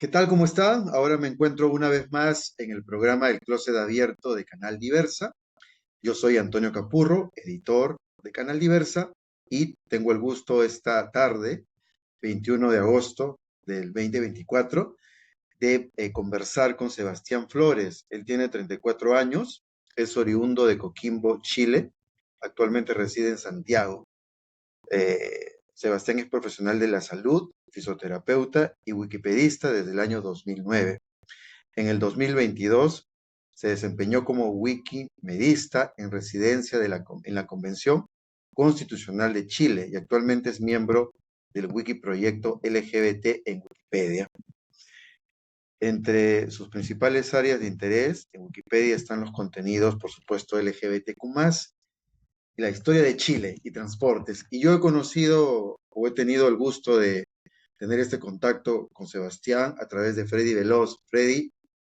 ¿Qué tal? ¿Cómo está? Ahora me encuentro una vez más en el programa El Closet Abierto de Canal Diversa. Yo soy Antonio Capurro, editor de Canal Diversa, y tengo el gusto esta tarde, 21 de agosto del 2024, de conversar con Sebastián Flores. Él tiene 34 años, es oriundo de Coquimbo, Chile, actualmente reside en Santiago. Sebastián es profesional de la salud, fisioterapeuta y wikipedista desde el año 2009. En el 2022 se desempeñó como wikimedista en residencia en la Convención Constitucional de Chile y actualmente es miembro del Wikiproyecto LGBT en Wikipedia. Entre sus principales áreas de interés en Wikipedia están los contenidos, por supuesto, LGBTQ+, y la historia de Chile y transportes. Y yo he conocido o he tenido el gusto de tener este contacto con Sebastián a través de Freddy Veloz. Freddy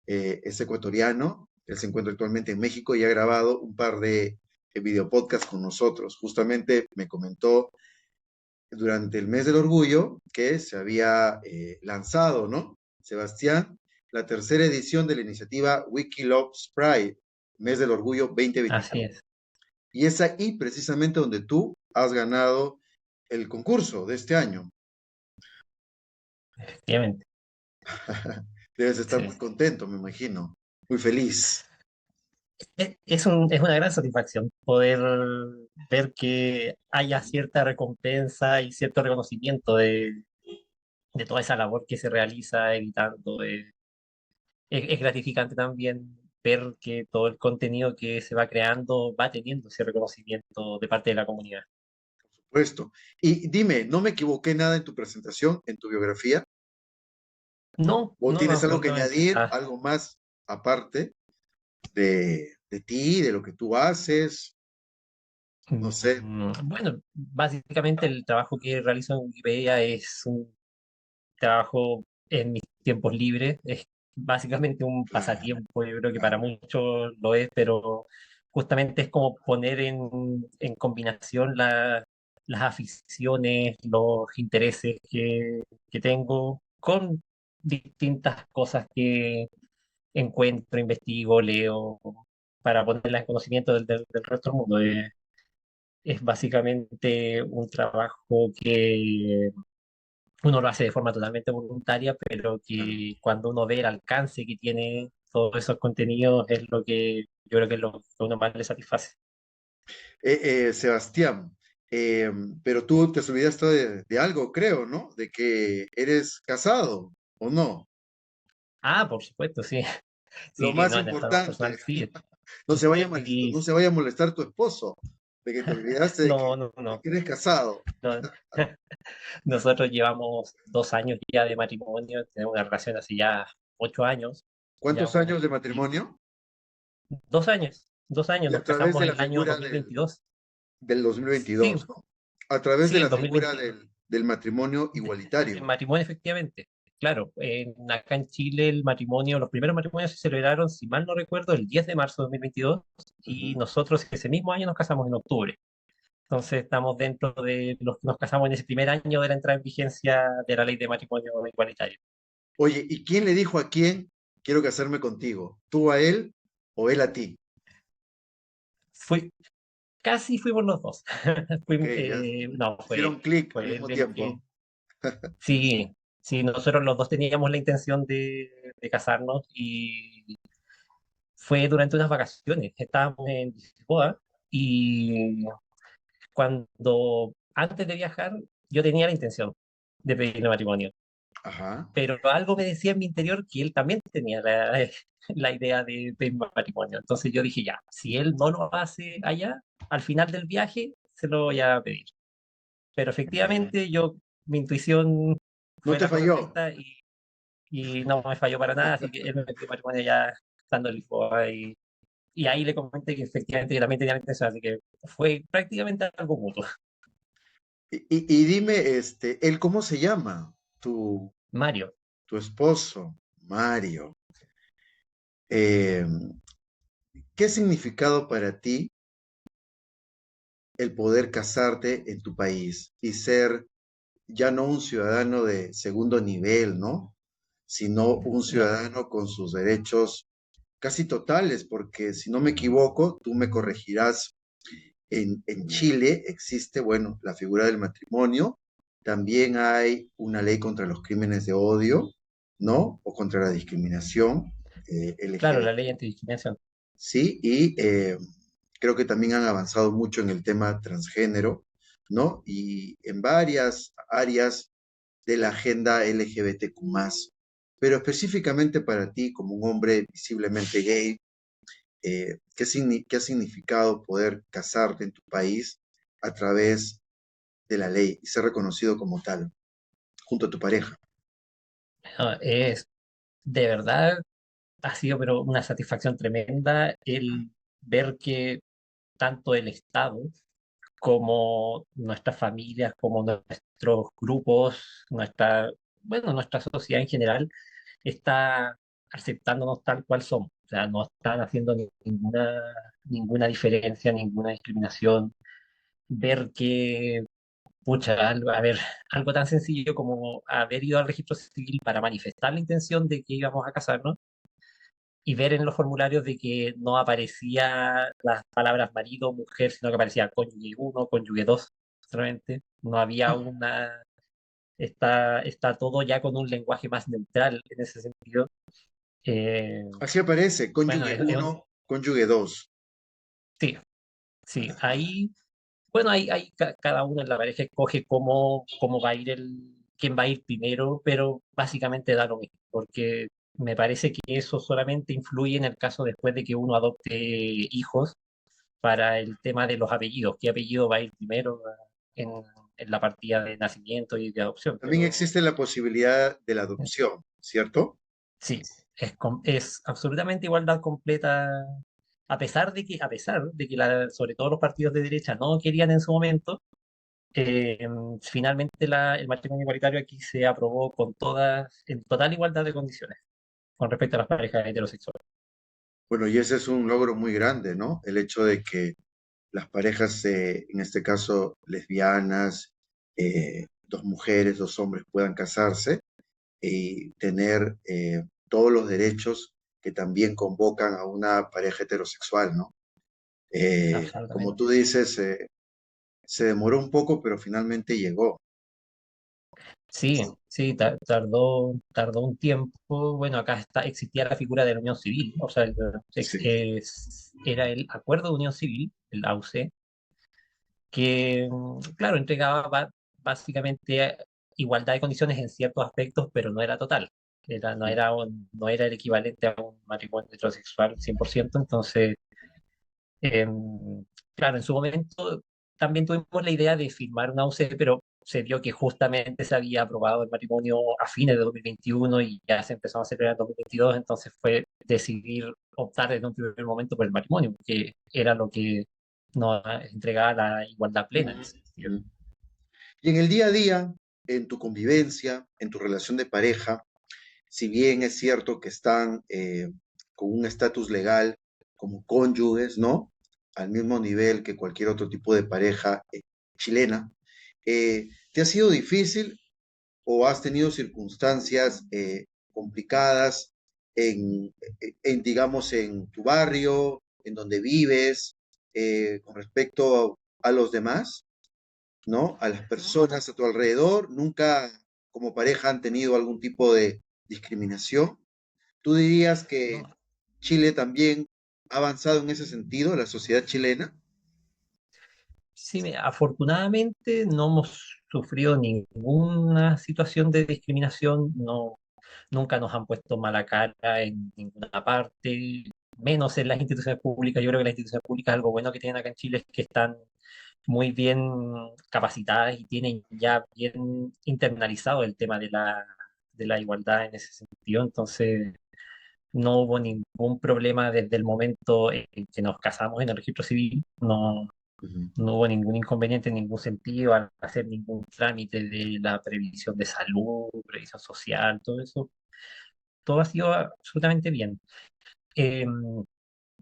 es ecuatoriano, él se encuentra actualmente en México y ha grabado un par de videopodcasts con nosotros. Justamente me comentó durante el mes del orgullo que se había lanzado, ¿no? Sebastián, la tercera edición de la iniciativa Wikiloves Pride, mes del orgullo Así 2024. es, Y es ahí precisamente donde tú has ganado el concurso de este año. efectivamente. Debes estar muy Sí. contento, me imagino, muy feliz. Es una gran satisfacción poder ver que haya cierta recompensa y cierto reconocimiento de toda esa labor que se realiza evitando. Es gratificante también ver que todo el contenido que se va creando va teniendo ese reconocimiento de parte de la comunidad. Puesto. Y dime, ¿no me equivoqué nada en tu presentación, en tu biografía? No, ¿O no, tienes algo que absolutamente. añadir, algo más aparte de ti, de lo que tú haces? No sé. Bueno, básicamente el trabajo que realizo en Wikipedia es un trabajo en mis tiempos libres. Es básicamente un Claro, pasatiempo, yo creo que para claro. muchos lo es, pero justamente es como poner en combinación las aficiones, los intereses que tengo con distintas cosas que encuentro, investigo, leo, para ponerlas en conocimiento del resto del mundo. Es básicamente un trabajo que uno lo hace de forma totalmente voluntaria, pero Claro. que cuando uno ve el alcance que tiene todos esos contenidos es lo que yo creo que es lo que a uno más le satisface. Sebastián, eh, pero tú te olvidaste de algo, creo, ¿no? De que eres casado, ¿o no? Ah, por supuesto, sí. Lo Sí, más no, en esto importante, personal, sí. Sí, no se vaya a molestar tu esposo, de que te olvidaste no, no, de no, que eres casado. no. Nosotros llevamos 2 años ya de matrimonio, tenemos una relación hace ya 8 años, ¿Cuántos llevamos, años de y matrimonio? 2 años, Y a nos través casamos de en la el año figura 2022. del Sí, 2022, ¿no? A través de sí, la el figura 2020. del matrimonio En igualitario. matrimonio, efectivamente. Claro, acá en Chile el matrimonio, los primeros matrimonios se celebraron, si mal no recuerdo, el 10 de marzo de 2022 y Ujú. nosotros ese mismo año nos casamos en octubre. Entonces estamos dentro de los que nos casamos en ese primer año de la entrada en vigencia de la ley de matrimonio igualitario. Oye, ¿y quién le dijo a quién quiero casarme contigo? ¿Tú a él o él a ti? Casi fuimos los dos. Ok, ya No, hicieron clic al fue mismo el tiempo. que... Sí, sí, nosotros los dos teníamos la intención de casarnos y fue durante unas vacaciones. Estábamos en Lisboa y antes de viajar, yo tenía la intención de pedirle matrimonio, Ajá. pero algo me decía en mi interior que él también tenía la idea de pedirme matrimonio. Entonces yo dije, ya, si él no lo hace allá, al final del viaje se lo voy a pedir. Pero efectivamente mi intuición ¿No fue te la falló? correcta y no me falló para nada, así que él me pidió matrimonio ya estando en Lisboa y ahí le comenté que efectivamente yo también tenía la intención, así que fue prácticamente algo mutuo. Y dime, él, ¿cómo se llama? Tu, Mario, tu esposo, Mario. Eh, ¿Qué significado para ti el poder casarte en tu país y ser ya no un ciudadano de segundo nivel, ¿no? sino un No, ciudadano con sus derechos casi totales, porque si no me equivoco, tú me corregirás, en Chile existe, bueno, la figura del matrimonio, también hay una ley contra los crímenes de odio, ¿no? O contra la discriminación claro, la LGBT, ley antidiscriminación. ¿sí? Y creo que también han avanzado mucho en el tema transgénero, ¿no? Y en varias áreas de la agenda LGBTQ+. Pero específicamente para ti, como un hombre visiblemente gay, ¿qué ha significado poder casarte en tu país a través de la ley y ser reconocido como tal, junto a tu pareja? Es de verdad, ha sido pero una satisfacción tremenda el ver que tanto el Estado como nuestras familias, como nuestros grupos, bueno, nuestra sociedad en general está aceptándonos tal cual somos. O sea, no están haciendo ninguna diferencia, ninguna discriminación. Ver que, pucha, a ver, algo tan sencillo como haber ido al registro civil para manifestar la intención de que íbamos a casarnos y ver en los formularios de que no aparecía las palabras marido, mujer, sino que aparecía cónyuge uno, cónyuge 2 solamente. No había Ah, una... Está todo ya con un lenguaje más neutral en ese sentido. Eh, así aparece, bueno, cónyuge uno, cónyuge 2. sí, sí, ahí, bueno, cada uno en la pareja escoge cómo va a ir quién va a ir primero, pero básicamente da lo mismo, porque me parece que eso solamente influye en el caso después de que uno adopte hijos para el tema de los apellidos, qué apellido va a ir primero en la partida de nacimiento y de adopción, También pero existe la posibilidad de la adopción, ¿cierto? sí, es absolutamente igualdad completa, a pesar de que sobre todo los partidos de derecha no querían en su momento, eh, finalmente el matrimonio igualitario aquí se aprobó en total igualdad de condiciones con respecto a las parejas heterosexuales. Bueno, y ese es un logro muy grande, ¿no? El hecho de que las parejas, en este caso lesbianas, dos mujeres, dos hombres puedan casarse y tener todos los derechos que también convocan a una pareja heterosexual, ¿no? Como Absolutamente. tú dices, se demoró un poco, pero finalmente llegó. Sí, sí, tardó un tiempo. Bueno, existía la figura de la unión civil, o sea, Sí. era el acuerdo de unión civil, el AUC, que, claro, entregaba básicamente igualdad de condiciones en ciertos aspectos, pero no era total. No era el equivalente a un matrimonio heterosexual 100%. Entonces, claro, en su momento también tuvimos la idea de firmar una UC, pero se vio que justamente se había aprobado el matrimonio a fines de 2021 y ya se empezó a celebrar en 2022. Entonces fue decidir optar desde un primer momento por el matrimonio, que era lo que nos entregaba la igualdad plena en ese sentido. Ujú. Y en el día a día, en tu convivencia, en tu relación de pareja, si bien es cierto que están con un estatus legal como cónyuges, ¿no? Al mismo nivel que cualquier otro tipo de pareja chilena, ¿te ha sido difícil o has tenido circunstancias complicadas digamos, en tu barrio, en donde vives, con respecto a los demás? ¿No? A las personas a tu alrededor, nunca como pareja han tenido algún tipo de discriminación. ¿Tú dirías que No, Chile también ha avanzado en ese sentido, la sociedad chilena? sí, afortunadamente no hemos sufrido ninguna situación de discriminación. No, nunca nos han puesto mala cara en ninguna parte, menos en las instituciones públicas. Yo creo que las instituciones públicas, algo bueno que tienen acá en Chile es que están muy bien capacitadas y tienen ya bien internalizado el tema de la igualdad en ese sentido. Entonces, no hubo ningún problema desde el momento en que nos casamos en el registro civil. No, Ujú. no hubo ningún inconveniente en ningún sentido al hacer ningún trámite de la previsión de salud, previsión social, todo eso. Todo ha sido absolutamente bien. Eh,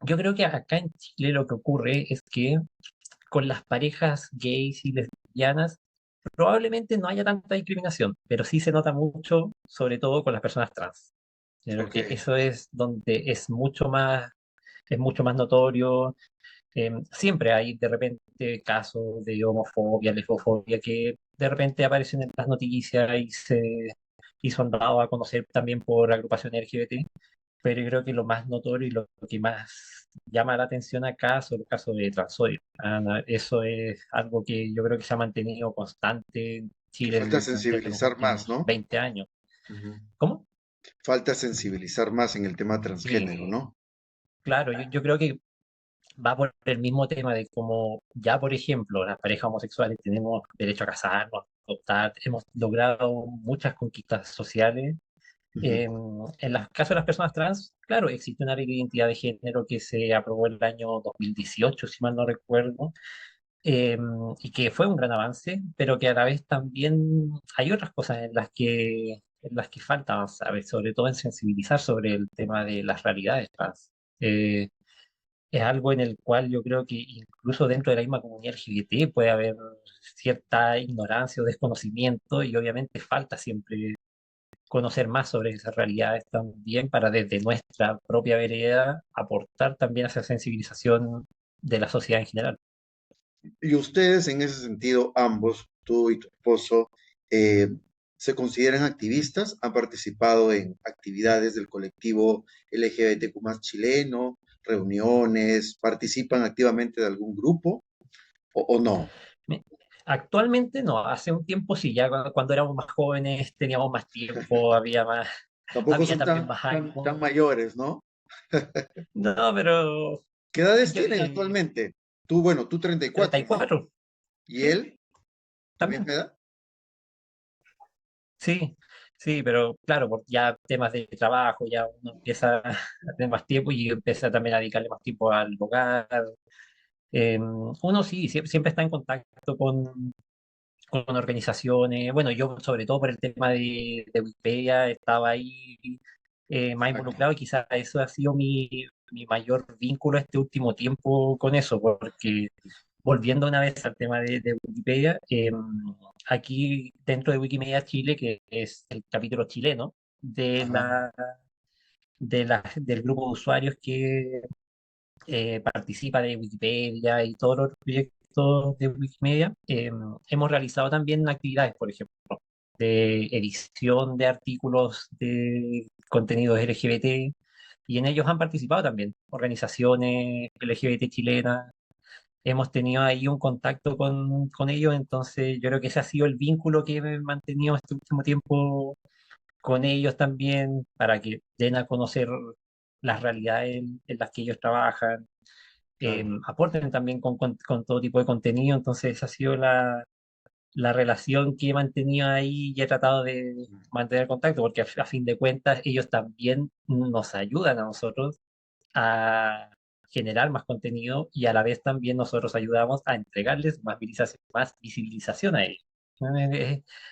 yo creo que acá en Chile lo que ocurre es que con las parejas gays y lesbianas probablemente no haya tanta discriminación, pero sí se nota mucho, sobre todo con las personas trans. Yo creo Ok. que eso es donde es mucho más notorio. Siempre hay de repente casos de homofobia, lesbofobia que de repente aparecen en las noticias y son dados a conocer también por agrupaciones LGBT, pero yo creo que lo más notorio y lo que más llama la atención acá son los casos de transodio. Eso es algo que yo creo que se ha mantenido constante en Que Chile falta durante los sensibilizar más, últimos ¿no? 20 años. Ujú. ¿Cómo? Falta sensibilizar más en el tema transgénero, Sí, ¿no? claro, yo creo que va por el mismo tema de cómo ya, por ejemplo, las parejas homosexuales tenemos derecho a casarnos, a adoptar, hemos logrado muchas conquistas sociales. Ujú. En el caso de las personas trans, claro, existe una ley de identidad de género que se aprobó en el año 2018, si mal no recuerdo, eh, y que fue un gran avance, pero que a la vez también hay otras cosas en las que falta avanzar, sobre todo en sensibilizar sobre el tema de las realidades trans. Eh, es algo en el cual yo creo que incluso dentro de la misma comunidad LGBT puede haber cierta ignorancia o desconocimiento y obviamente falta siempre conocer más sobre esas realidades también para desde nuestra propia vereda aportar también a esa sensibilización de la sociedad en general. Y ustedes, en ese sentido, ambos, tú y tu esposo, eh, ¿se consideran activistas? ¿Han participado en actividades del colectivo LGBTQ+ chileno, reuniones, participan activamente de algún grupo o no? Me- Actualmente no, hace un tiempo sí, ya cuando éramos más jóvenes teníamos más tiempo, Tampoco había son también tan, más tan, tan ánimo. mayores, ¿no? No, pero ¿Qué edades yo, tienen actualmente? Tú, bueno, tú 34, ¿no? 34, ¿Y sí, él? ¿Tu también. misma edad? Sí, sí, pero claro, por ya temas de trabajo, ya uno empieza a tener más tiempo y empieza también a dedicarle más tiempo al hogar. Uno sí, siempre está en contacto con organizaciones. Bueno, yo sobre todo por el tema de Wikipedia estaba ahí más Exacto. involucrado y quizás eso ha sido mi mayor vínculo este último tiempo con eso, porque volviendo una vez al tema de Wikipedia, aquí dentro de Wikimedia Chile, que es el capítulo chileno de Ajá. del grupo de usuarios que participa de Wikipedia y todos los proyectos de Wikimedia, hemos realizado también actividades, por ejemplo, de edición de artículos de contenidos LGBT, y en ellos han participado también organizaciones LGBT chilenas. Hemos tenido ahí un contacto con ellos, entonces yo creo que ese ha sido el vínculo que he mantenido este último tiempo con ellos también, para que den a conocer las realidades en las que ellos trabajan, Claro. aporten también con todo tipo de contenido. Entonces esa ha sido la relación que he mantenido ahí y he tratado de mantener contacto, porque a fin de cuentas ellos también nos ayudan a nosotros a generar más contenido y a la vez también nosotros ayudamos a entregarles más visibilización a ellos.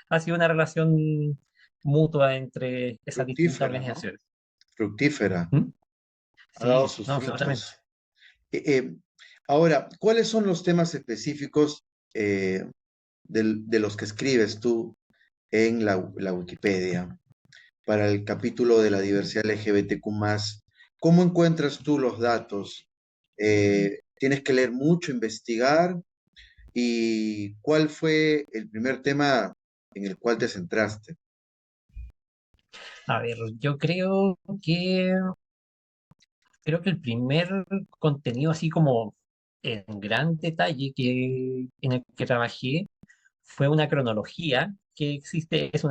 Ha sido una relación mutua entre esas distintas Fructífera, ¿no? organizaciones. Fructífera. ¿Mm? Ha dado Sí, sus no, absolutamente. frutos. Eh, eh, Ahora, ¿cuáles son los temas específicos eh, de los que escribes tú en la Wikipedia para el capítulo de la diversidad LGBTQ+? ¿Cómo encuentras tú los datos? ¿Tienes que leer mucho, investigar? ¿Y cuál fue el primer tema en el cual te centraste? A ver, yo creo que el primer contenido así como en gran detalle en el que trabajé fue una cronología que existe, es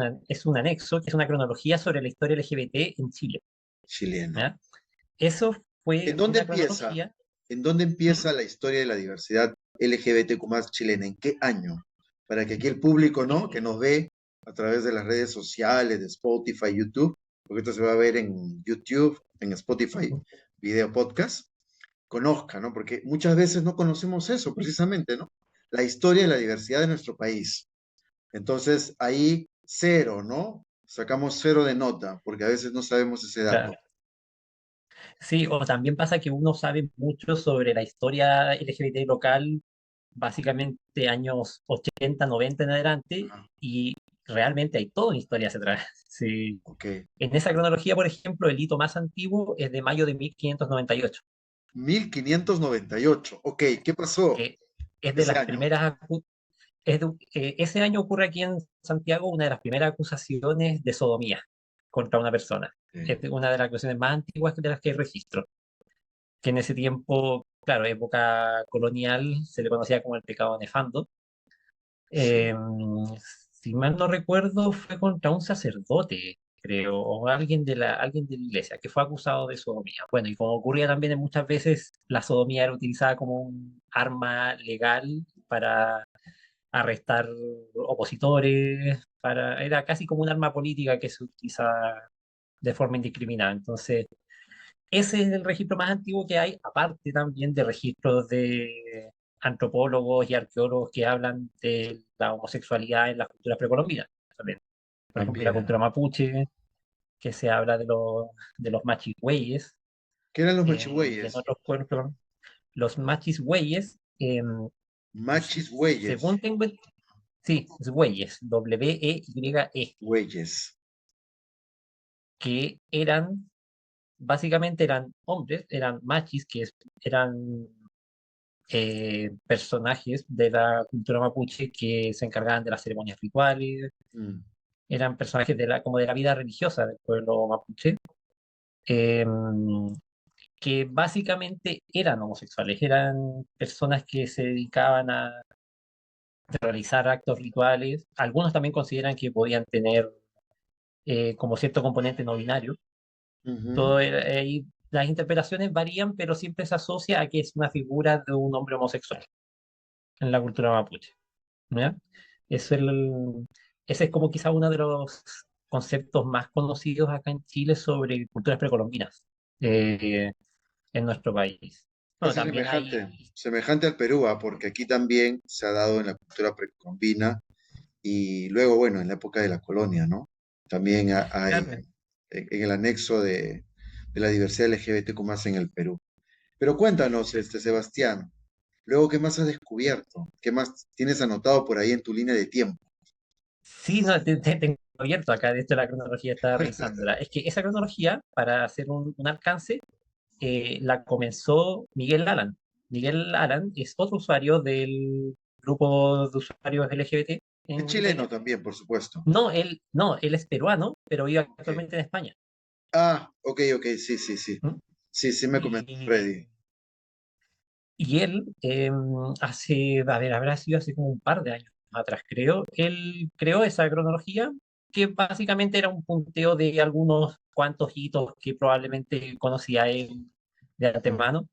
un anexo, que es una cronología sobre la historia LGBT en Chile. Chilena. ¿Ya? Eso ¿En fue dónde una empieza? cronología. ¿En dónde ¿Mm? empieza la historia de la diversidad LGBTQ+ chilena? ¿En qué año? Para que aquí el público, ¿no? Que nos ve a través de las redes sociales, de Spotify, YouTube, porque esto se va a ver en YouTube, en Spotify, video podcast, conozca, ¿no? Porque muchas veces no conocemos eso, precisamente, ¿no? La historia de la diversidad de nuestro país. Entonces, ahí cero, ¿no? Sacamos cero de nota, porque a veces no sabemos ese dato. Claro. Sí, o también pasa que uno sabe mucho sobre la historia LGBT local básicamente años 80 90 en adelante, Ajá, y realmente hay toda una historia hacia atrás. Sí. ok. En esa cronología, por ejemplo, el hito más antiguo es de mayo de 1598, 1598. Ok, ¿qué pasó que es de ese las año? primeras, ese año ocurre aquí en Santiago una de las primeras acusaciones de sodomía contra una persona. Ok, Es una de las acusaciones más antiguas de las que hay registro, que en ese tiempo, claro, época colonial, se le conocía como el pecado nefando. sí, Eh, si mal no recuerdo, fue contra un sacerdote, creo, o alguien de la iglesia, que fue acusado de sodomía. Bueno, y como ocurría también en muchas veces, la sodomía era utilizada como un arma legal para arrestar opositores, era casi como un arma política que se utiliza de forma indiscriminada. Entonces, ese es el registro más antiguo que hay, aparte también de registros de antropólogos y arqueólogos que hablan de la homosexualidad en las culturas precolombinas. También. Por ejemplo, la también. cultura mapuche, que se habla de los machigüeyes, ¿Qué eran los y en machihueyes? otros pueblos, los machigüeyes, Machis güeyes, según tengo, sí, es güeyes, W-E-Y-E, güeyes. que eran, básicamente eran hombres, eran machis, eran personajes de la cultura mapuche que se encargaban de las ceremonias rituales, Mm, eran personajes como de la vida religiosa del pueblo mapuche, eh, que básicamente eran homosexuales, eran personas que se dedicaban a realizar actos rituales. Algunos también consideran que podían tener como cierto componente no binario. ujú. Las interpretaciones varían, pero siempre se asocia a que es una figura de un hombre homosexual en la cultura mapuche. ¿Ya? Es el, ese es como quizá uno de los conceptos más conocidos acá en Chile sobre culturas precolombinas, eh, en nuestro país. Bueno, Casi también semejante, hay, semejante al Perú, porque aquí también se ha dado en la cultura precolombina y luego, bueno, en la época de la colonia, ¿no? También hay claro, en el anexo de la diversidad LGBTQ más en el Perú. Pero cuéntanos, Sebastián, luego, ¿qué más has descubierto? ¿Qué más tienes anotado por ahí en tu línea de tiempo? sí, no, tengo abierto acá, de hecho la cronología estaba revisándola. Es que esa cronología, para hacer un alcance, la comenzó Miguel Alan. Miguel Alan es otro usuario del grupo de usuarios LGBT Es en chileno Wikipedia. también, por supuesto. No, él es peruano, pero vive Ok. actualmente en España. Ah, ok, ok, sí, sí, sí. ¿Mm? Sí, sí me comentó Y, Freddy. y él, a ver, habrá sido hace como un par de años atrás, creo, él creó esa cronología que básicamente era un punteo de algunos cuantos hitos que probablemente conocía él de Mm. antemano.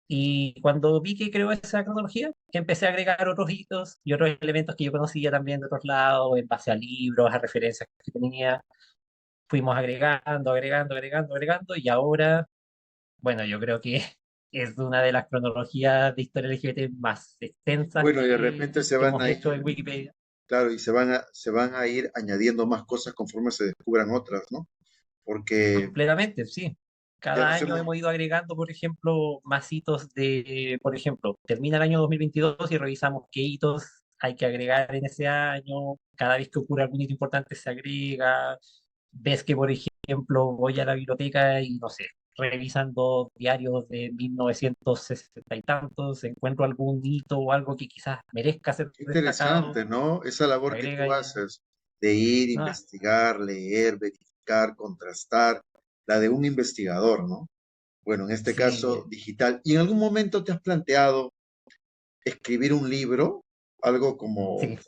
Y cuando vi que creó esa cronología, empecé a agregar otros hitos y otros elementos que yo conocía también de otros lados, en base a libros, a referencias que tenía. Fuimos agregando, y ahora, bueno, yo creo que es una de las cronologías de historia LGBT más extensas Bueno, y de repente se que van hemos a hecho ir, en Wikipedia. claro, y se van a ir añadiendo más cosas conforme se descubran otras, ¿no? Porque Completamente, sí. ya no Cada año hacemos, hemos ido agregando, por ejemplo, más hitos por ejemplo, termina el año 2022 y revisamos qué hitos hay que agregar en ese año. Cada vez que ocurre algún hito importante se agrega. Ves que, por ejemplo, voy a la biblioteca y, no sé, revisando diarios de 1960 y tantos, encuentro algún hito o algo que quizás merezca ser qué destacado, interesante, ¿no? Esa se labor que agrega tú ya. haces de ir, ¿No? investigar, leer, verificar, contrastar, la de un investigador, ¿no? Bueno, en este Sí, caso digital. ¿Y en algún momento te has planteado escribir un libro, algo como sí,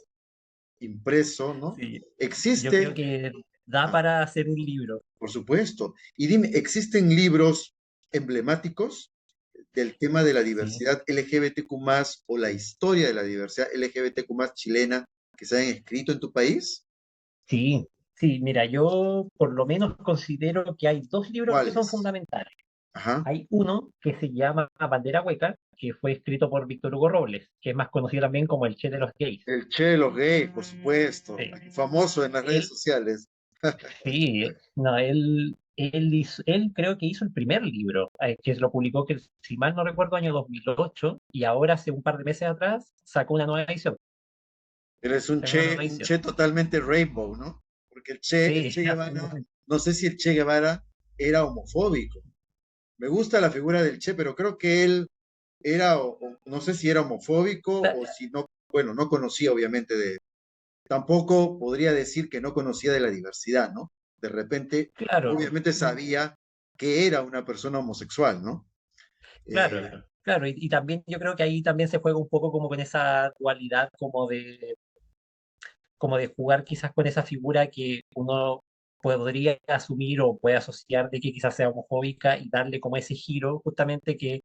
impreso, ¿no? sí. Yo creo Existe, que da ah, para hacer un libro. por supuesto. Y dime, ¿existen libros emblemáticos del tema de la Sí, diversidad LGBTQ+, o la historia de la diversidad LGBTQ+ chilena que se hayan escrito en tu país? sí, sí. Mira, yo por lo menos considero que hay dos libros que son ¿Cuáles? fundamentales. Ajá. Hay uno que se llama Bandera Hueca, que fue escrito por Víctor Hugo Robles, que es más conocido también como el Che de los gays. El Che de los gays, por supuesto. Sí. Famoso en las redes Él, sociales. sí, no, él él creo que hizo el primer libro, que lo publicó, que si mal no recuerdo, año 2008, y ahora hace un par de meses atrás sacó una nueva edición. Eres Sacó una nueva Un edición. Che totalmente rainbow, ¿no? Porque el Sí, Che así Guevara, mismo. no sé si el Che Guevara era homofóbico. Me gusta la figura del Che, pero creo que él era, no sé si era homofóbico Cla- o si no, bueno, no conocía obviamente de, tampoco podría decir que no conocía de la diversidad, ¿no? De repente, Claro, obviamente sabía que era una persona homosexual, ¿no? claro, Eh, claro. Y también yo creo que ahí también se juega un poco como con esa dualidad como de jugar quizás con esa figura que uno podría asumir o puede asociar de que quizás sea homofóbica y darle como ese giro justamente que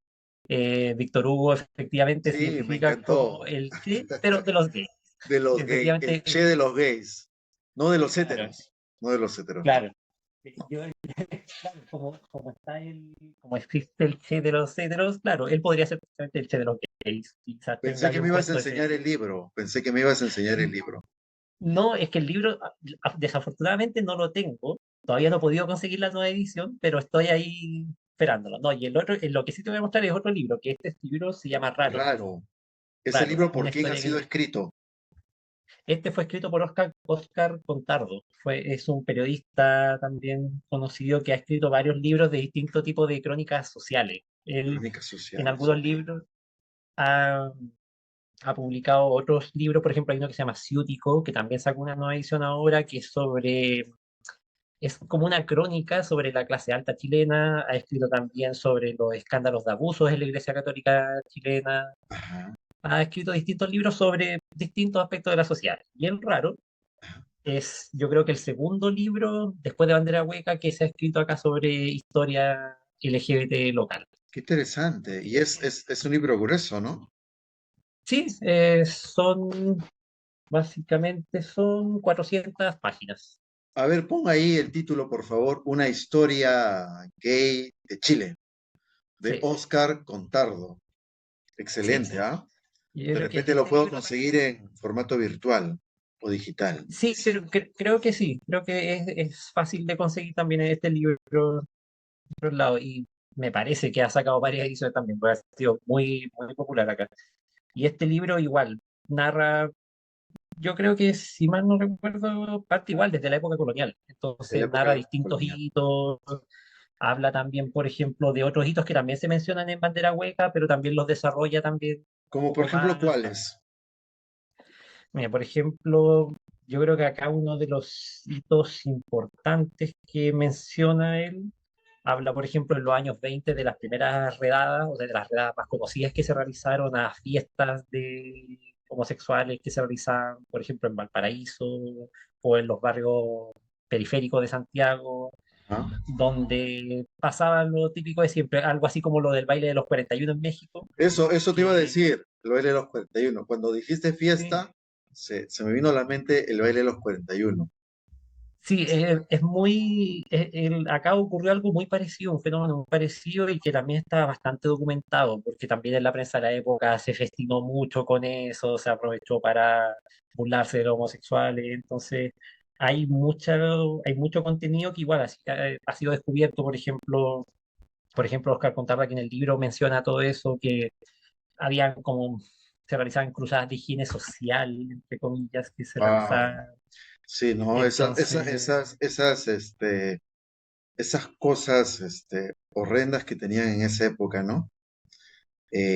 Víctor Hugo efectivamente se sí, me identifica como encantó. el Che, pero de los gays. De los gays, el Efectivamente, Che de los gays, no de los claro, héteros, no de los héteros, ¿no? claro. Yo, claro, como está como existe el Che de los heteros, claro, él podría ser precisamente el Che de los gays, quizás Pensé tenga que ahí me un ibas a puesto ese. enseñar el libro, pensé que me ibas a enseñar el libro. No, es que el libro, desafortunadamente no lo tengo, todavía no he podido conseguir la nueva edición, pero estoy ahí esperándolo. No, y el otro, lo que sí te voy a mostrar es otro libro, que este libro se llama Raro, Raro. Ese Raro, libro, ¿por una quién ha historia sido que... escrito? Este fue escrito por Oscar Contardo, es un periodista también conocido que ha escrito varios libros de distintos tipos de crónicas sociales. Él Crónicas en sociales, algunos ok. libros ha, ha publicado otros libros, por ejemplo, hay uno que se llama Ciútico, que también sacó una nueva edición ahora, que es sobre es como una crónica sobre la clase alta chilena, ha escrito también sobre los escándalos de abusos en la Iglesia Católica chilena, Ajá. ha escrito distintos libros sobre distintos aspectos de la sociedad. Y el raro es, yo creo que el segundo libro, después de Bandera Hueca, que se ha escrito acá sobre historia LGBT local. Qué interesante. Y es un libro grueso, ¿no? Sí, básicamente son 400 páginas. A ver, pon ahí el título, por favor, Una historia gay de Chile, de Sí, Oscar Contardo. sí. Excelente, ¿ah? Yo De creo que repente lo este puedo libro conseguir en formato virtual o digital. sí, creo que sí, creo que es fácil de conseguir también en este libro por otro lado, y me parece que ha sacado varias ediciones también, porque ha sido muy, muy popular acá. Y este libro igual narra, yo creo que si mal no recuerdo, parte igual desde la época colonial, De la entonces narra época distintos colonial. hitos, habla también, por ejemplo, de otros hitos que también se mencionan en Bandera Hueca, pero también los desarrolla también un Como por poco ejemplo, más. ¿cuáles? Mira, por ejemplo, yo creo que acá uno de los hitos importantes que menciona él habla, por ejemplo, en los años 20 de las primeras redadas, o sea, de las redadas más conocidas que se realizaron a fiestas de homosexuales que se realizaban, por ejemplo, en Valparaíso o en los barrios periféricos de Santiago, ¿Ah? donde pasaba lo típico de siempre, algo así como lo del baile de los 41 en México, Eso te iba a que decir, el baile de los 41. Cuando dijiste sí, fiesta, se me vino a la mente el baile de los 41. sí, es muy, acá ocurrió algo muy parecido, un fenómeno muy parecido y que también está bastante documentado, porque también en la prensa de la época se festinó mucho con eso, se aprovechó para burlarse de los homosexuales, entonces hay mucho contenido que igual ha sido descubierto, por ejemplo, Oscar Contarda que en el libro menciona todo eso, que habían como, se realizaban cruzadas de higiene social, entre comillas, que se Wow. realizaban, Sí, no, entonces... esas cosas, horrendas que tenían en esa época, ¿no?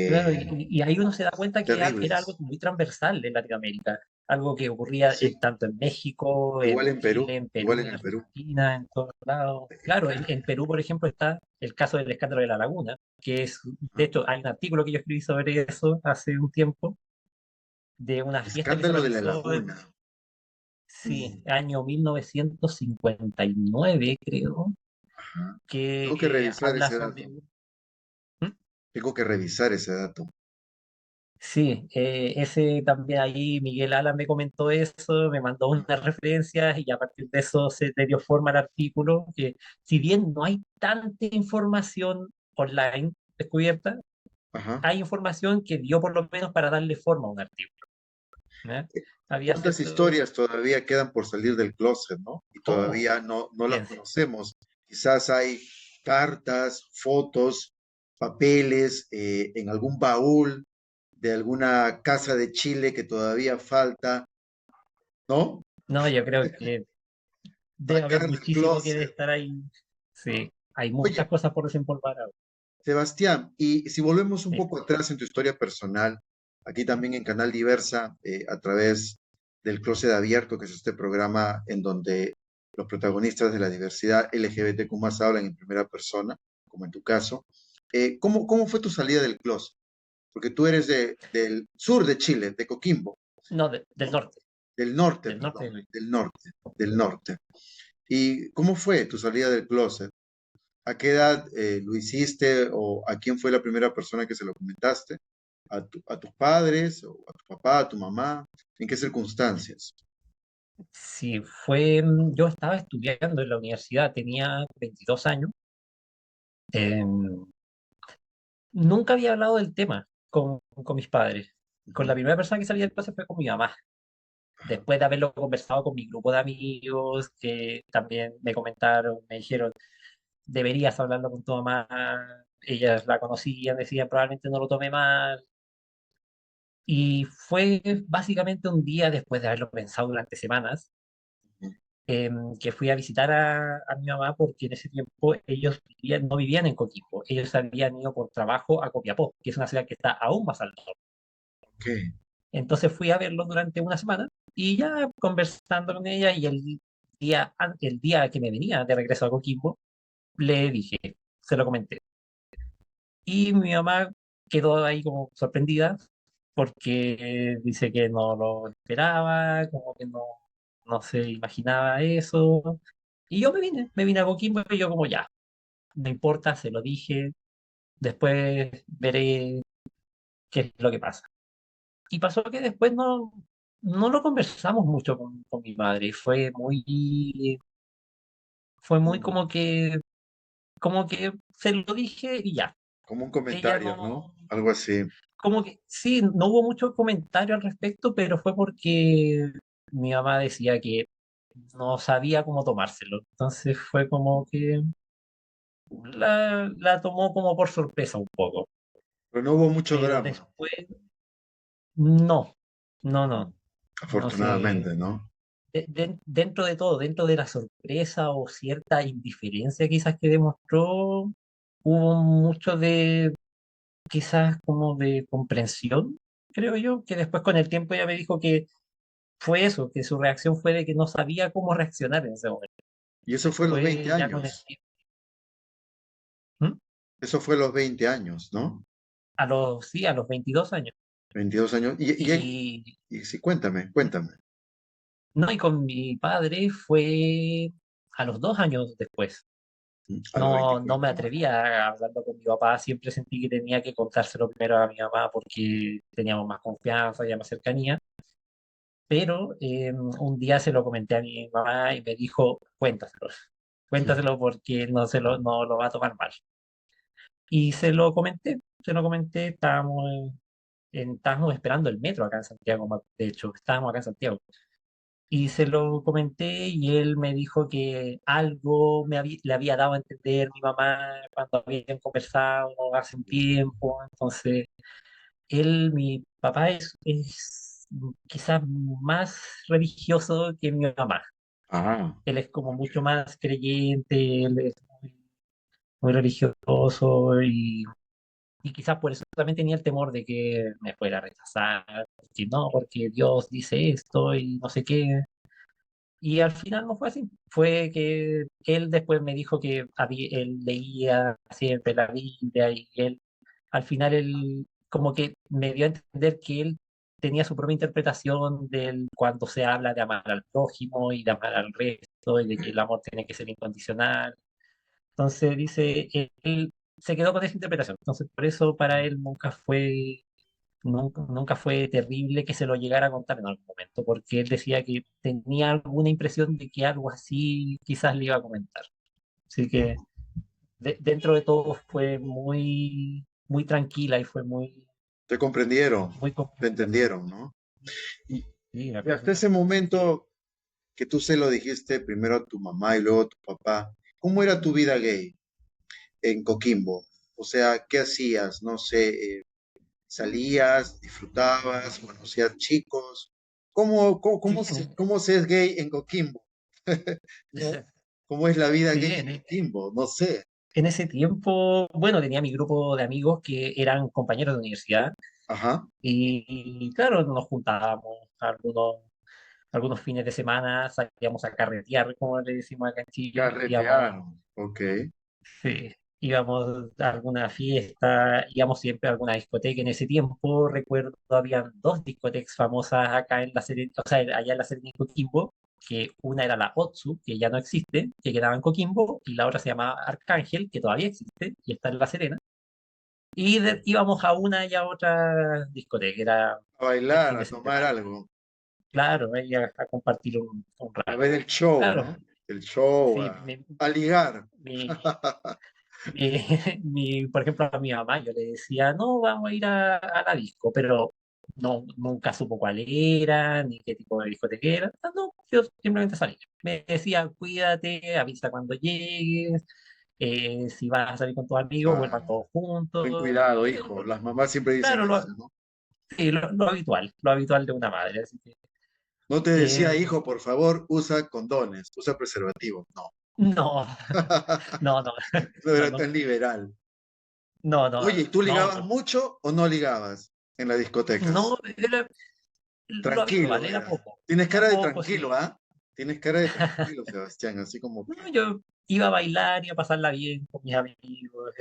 Claro, Eh, y ahí uno se da cuenta que era algo terribles. muy transversal en Latinoamérica, algo que ocurría Sí, tanto en México, igual en en Perú, Chile, en igual Perú, en en el Perú. Argentina, en todos lados. Claro, en Perú, por ejemplo, está el caso del escándalo de La Laguna, que es, de ¿Ah? hecho, hay un artículo que yo escribí sobre eso hace un tiempo, de una fiesta que se Escándalo de la realizó Laguna. sí, Mm, año 1959, creo, ajá. Tengo que que revisar habla ese sobre... dato. ¿Mm? Tengo que revisar ese dato. Sí, ese también ahí Miguel Ala me comentó eso, me mandó unas referencias y a partir de eso se le dio forma al artículo, que si bien no hay tanta información online descubierta, Ajá. hay información que dio por lo menos para darle forma a un artículo. ¿Ya? Había ¿Cuántas cierto... historias todavía quedan por salir del closet, ¿no? Y Oh, todavía no las piense. conocemos. Quizás hay cartas, fotos, papeles en algún baúl de alguna casa de Chile que todavía falta, ¿no? No, yo creo que debe haber Sacar del muchísimo que debe closet. estar ahí. Sí, hay Oye, muchas cosas por desempolvar ahora. Sebastián, y si volvemos un Sí. poco atrás en tu historia personal, aquí también en Canal Diversa, a través del Closet Abierto, que es este programa en donde los protagonistas de la diversidad LGBTQ+ hablan en primera persona, como en tu caso, ¿cómo fue tu salida del closet? Porque tú eres del sur de Chile, de Coquimbo, No, del ¿no? norte, Del norte, del norte. perdón, del norte, del norte. ¿Y cómo fue tu salida del closet? ¿A qué edad lo hiciste o a quién fue la primera persona que se lo comentaste? ¿A tus padres o a tu papá, a tu mamá? ¿En qué circunstancias? Sí, yo estaba estudiando en la universidad, tenía 22 años. em, Nunca había hablado del tema con mis padres. Con Ujú. la primera persona que salí del closet fue con mi mamá. Después de haberlo conversado con mi grupo de amigos, que también me comentaron, me dijeron, deberías hablarlo con tu mamá. Ellas la conocían, decían, probablemente no lo tome mal. Y fue básicamente un día después de haberlo pensado durante semanas, que fui a visitar a mi mamá porque en ese tiempo no vivían en Coquimbo, ellos habían ido por trabajo a Copiapó, que es una ciudad que está aún más al norte. Ok. Entonces fui a verlos durante una semana y ya conversando con ella y el día que me venía de regreso a Coquimbo, le dije, se lo comenté. Y mi mamá quedó ahí como sorprendida porque dice que no lo esperaba, como que no se imaginaba eso. Y yo me vine a Coquimbo y yo como ya, no importa, se lo dije, después veré qué es lo que pasa. Y pasó que después no lo conversamos mucho con mi madre, fue muy Mm, como que se lo dije y ya. como un Ella comentario, ¿no? no, Algo así. como que sí, no hubo mucho comentario al respecto, pero fue porque mi mamá decía que no sabía cómo tomárselo. Entonces fue como que la tomó como por sorpresa un poco. Pero no hubo mucho Pero drama, después, no, no, no, no sé. afortunadamente, ¿no? Dentro de todo, dentro de la sorpresa o cierta indiferencia quizás que demostró, hubo mucho de quizás como de comprensión, creo yo, que después con el tiempo ella me dijo que fue eso, que su reacción fue de que no sabía cómo reaccionar en ese momento. Y eso fue a los 20 Después ya con el años. tiempo, ¿Mm? Eso fue a los 20 años, ¿no? Sí, a los 22 años. 22 años. Y Y sí, cuéntame. no, y con mi padre fue a los 2 años después. A los No me 24. atrevía hablando con mi papá, siempre sentí que tenía que contárselo primero a mi mamá porque teníamos más confianza y más cercanía, pero un día se lo comenté a mi mamá y me dijo, cuéntaselo porque no lo va a tomar mal. Y se lo comenté, estábamos esperando el metro acá en Santiago, de hecho, estábamos acá en Santiago. Y se lo comenté y él me dijo que algo le había dado a entender mi mamá cuando habían conversado hace un tiempo. Entonces, mi papá es quizás más religioso que mi mamá. Ah, Él es como ok. mucho más creyente, él es muy religioso y quizás por eso también tenía el temor de que me fuera a rechazar, que no, porque Dios dice esto y no sé qué. Y al final no fue así. Fue que él después me dijo que él leía siempre la Biblia y él, al final él como que me dio a entender que él tenía su propia interpretación del cuando se habla de amar al prójimo y de amar al resto y de que el amor tiene que ser incondicional. Entonces dice, él se quedó con esa interpretación. Entonces por eso para él nunca fue terrible que se lo llegara a contar en algún momento, porque él decía que tenía alguna impresión de que algo así quizás le iba a comentar. Así que dentro de todo fue muy tranquila y fue Te comprendieron, muy te comunicativa. entendieron, ¿no? Y, Sí, me y hasta acuerdo. ese momento que tú se lo dijiste primero a tu mamá y luego a tu papá, ¿cómo era tu vida gay en Coquimbo? O sea, ¿qué hacías? No sé, salías, disfrutabas, conocías chicos. Sí, en, ¿Cómo se es gay en Coquimbo? ¿No? ¿Cómo es la vida sí, gay en Coquimbo? No sé. en ese tiempo, bueno, tenía mi grupo de amigos que eran compañeros de universidad Ajá. y, claro, nos juntábamos algunos fines de semana, salíamos a carretear, como le decimos acá en Chile, Carretear. Ok. sí, íbamos a alguna fiesta, íbamos siempre a alguna discoteca. En ese tiempo, recuerdo, habían dos discotecas famosas acá en la Serena, o sea, allá en la Serena y Coquimbo, que una era la Otsu, que ya no existe, que quedaba en Coquimbo, y la otra se llama Arcángel, que todavía existe, y está en La Serena. Y íbamos a una y a otra discoteca, era A el bailar, fin a de tomar semana. algo, Claro, ahí a compartir un a rato. ver el show, Claro, ¿no? El show, sí, a ligar. mi, mi, por ejemplo, a mi mamá yo le decía, no, vamos a ir a la disco, pero no, nunca supo cuál era, ni qué tipo de discoteca era. Ah, no, yo simplemente salí. Me decía, cuídate, avisa cuando llegues, si vas a salir con tus amigos, vuelvan Ah, todos ten juntos. cuidado, hijo. Las mamás siempre dicen Claro, eso, ¿no? sí, lo habitual de una madre. Así que, No te eh, decía, hijo, por favor, usa condones, usa preservativo. No, no, no, no, no no, era no, tan liberal. no, no, Oye, ¿tú ligabas no, mucho o no ligabas en las no, discotecas? era lo habitual, Tranquilo, era era. poco. Tienes Era cara de poco, tranquilo, sí. ¿ah? Tienes cara de tranquilo, Sebastián, así como No, que, yo iba a bailar y a pasarla bien con mis amigos.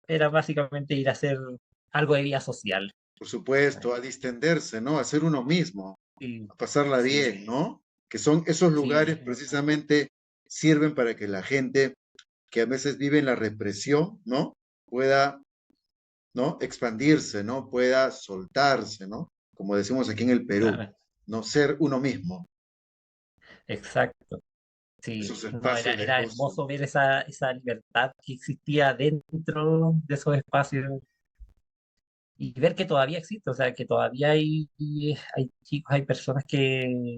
Era básicamente ir a hacer algo de vida social. por supuesto, a distenderse, ¿no? A ser uno mismo, Sí, a pasarla sí, bien, ¿no? Que son esos lugares sí, precisamente sirven para que la gente que a veces vive en la represión, ¿no? Pueda, ¿no? Expandirse, ¿no? Pueda soltarse, ¿no? Como decimos aquí en el Perú, claro, no ser uno mismo, exacto. Sí, esos no, espacios de era gozo. hermoso ver esa libertad que existía dentro de esos espacios y ver que todavía existe, o sea, que todavía hay chicos, hay personas que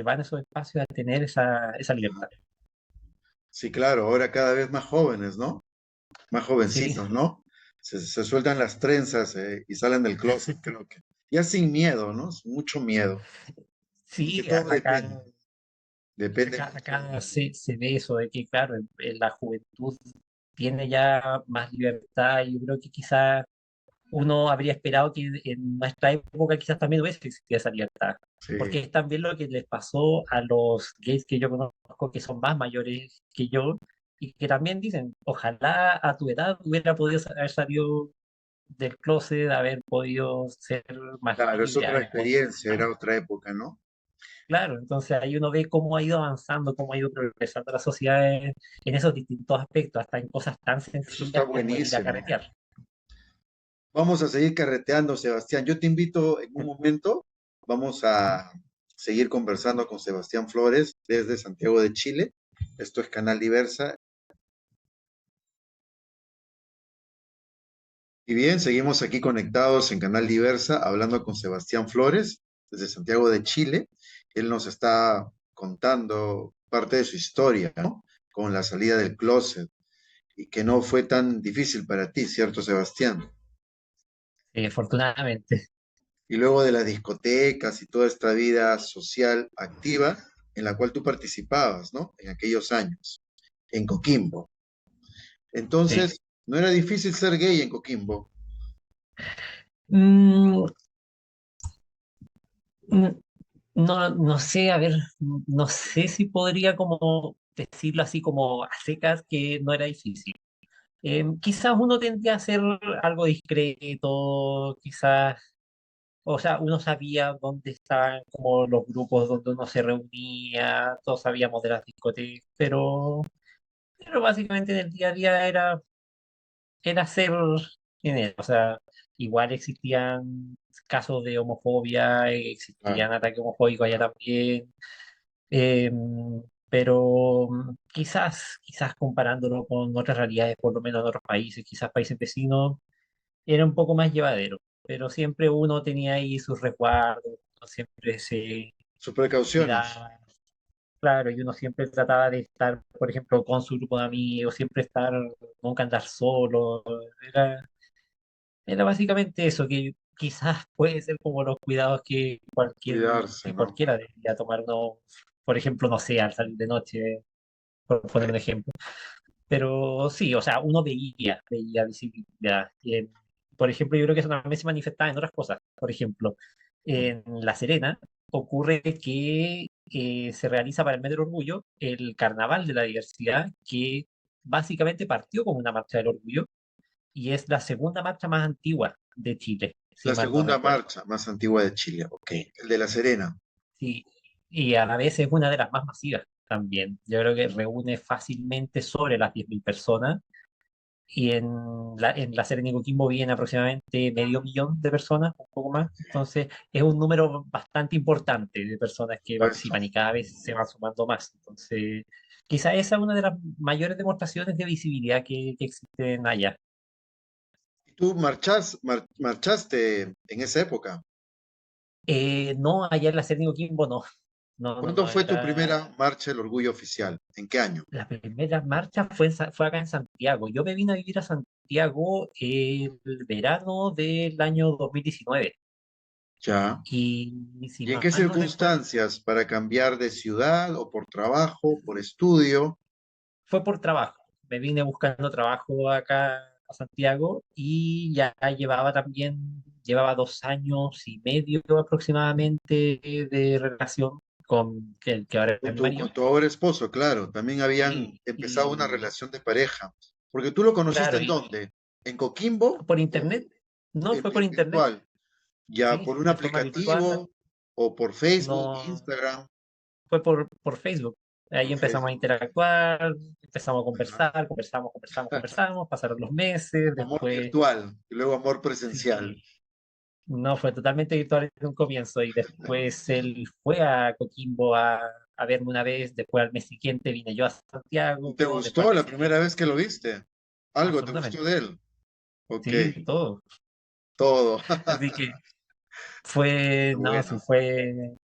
van a esos espacios a tener esa libertad. Sí, claro, ahora cada vez más jóvenes, ¿no? Más Sí, jovencitos, ¿no? Se sueltan las trenzas y salen del closet, creo que. Ya sin miedo, ¿no? Sin mucho miedo. Porque sí, todo depende, depende mucho. acá se ve eso de que, claro, en la juventud tiene ya más libertad y yo creo que quizás uno habría esperado que en nuestra época quizás también hubiese existido esa libertad. Porque Sí, es también lo que les pasó a los gays que yo conozco, que son más mayores que yo, y que también dicen, ojalá a tu edad hubiera podido haber salido del closet, haber podido ser más claro, es libre, otra haber podido... experiencia, era otra época, ¿no? Claro, entonces ahí uno ve cómo ha ido avanzando, cómo ha ido progresando la sociedad en esos distintos aspectos, hasta en cosas tan Eso está sencillas como el ir a buenísimo. carretear. Vamos a seguir carreteando, Sebastián. Yo te invito en un momento, vamos a seguir conversando con Sebastián Flores desde Santiago de Chile. Esto es Canal Diversa. Y bien, seguimos aquí conectados en Canal Diversa, hablando con Sebastián Flores desde Santiago de Chile. Él nos está contando parte de su historia, ¿no? Con la salida del closet y que no fue tan difícil para ti, ¿cierto, Sebastián? Afortunadamente. Y luego de las discotecas y toda esta vida social activa en la cual tú participabas, ¿no? En aquellos años, en Coquimbo. Sí. Entonces, no era difícil ser gay en Coquimbo. Mm, mm, no, no sé, a ver, no sé si podría como decirlo así como a secas que no era difícil. Quizás uno tendría a hacer algo discreto, quizás, o sea, uno sabía dónde estaban como los grupos donde uno se reunía, todos sabíamos de las discotecas, pero básicamente en el día a día era ser dinero. O sea, igual existían casos de homofobia, Claro. existían ataques homofóbicos allá también, eh, pero quizás comparándolo con otras realidades, por lo menos en otros países, quizás países vecinos, era un poco más llevadero. Pero siempre uno tenía ahí sus resguardos, uno siempre se Sus precauciones. cuidaba. claro, y uno siempre trataba de estar, por ejemplo, con su grupo de amigos, siempre estar, nunca andar solo. Era, era básicamente eso, que quizás puede ser como los cuidados Cuidarse, que ¿no? cualquiera debería tomar uno, por ejemplo, no sé, al salir de noche, por poner un ejemplo. Pero sí, o sea, uno veía visibilidad. Por ejemplo, yo creo que eso también se manifestaba en otras cosas. Por ejemplo, en La Serena ocurre que se realiza para el mes del orgullo el Carnaval de la Diversidad, que básicamente partió como una marcha del orgullo y es la segunda marcha más antigua de Chile, si La mal no segunda recuerdo. marcha más antigua de Chile, ok. El de La Serena. Sí, y a la vez es una de las más masivas también. Yo creo que reúne fácilmente sobre las 10.000 personas y en la Serena y Coquimbo viven aproximadamente medio millón de personas, un poco más. Entonces, es un número bastante importante de personas que Puesto. participan y cada vez se van sumando más. Entonces, quizá esa es una de las mayores demostraciones de visibilidad que existen allá. ¿Y tú marchaste en esa época? No, allá en la Serena y Coquimbo no. ¿Cuándo No fue tu era. primera marcha del orgullo oficial? ¿En qué año? La primera marcha fue acá en Santiago. Yo me vine a vivir a Santiago el verano del año 2019. Ya. Y si ¿Y en mal qué no recuerdo, circunstancias? ¿Para cambiar de ciudad o por trabajo, por estudio? fue por trabajo. Me vine buscando trabajo acá a Santiago y ya llevaba 2 años y medio aproximadamente de relación con el que ahora es Con mi con marido. tu ahora esposo, claro. También habían Sí, empezado una y relación de pareja. Porque tú lo conociste claro, ¿en y dónde? ¿En Coquimbo? por internet, no fue por internet, Virtual. ¿Ya sí, por un de forma virtual, aplicativo o por Facebook, no, Instagram? fue por Facebook. Ahí Por empezamos a Facebook. interactuar, empezamos a Ajá. conversamos, pasaron los meses, Amor después, virtual y luego amor presencial. sí, no, fue totalmente virtual en un comienzo y después él fue a Coquimbo a verme una vez, después al mes siguiente vine yo a ¿Y Santiago, te después al gustó mes la primera siguiente, vez que lo viste? ¿Algo te gustó absolutamente, de él? Ok, sí, todo. todo. Así que fue, Qué no, sí, bueno.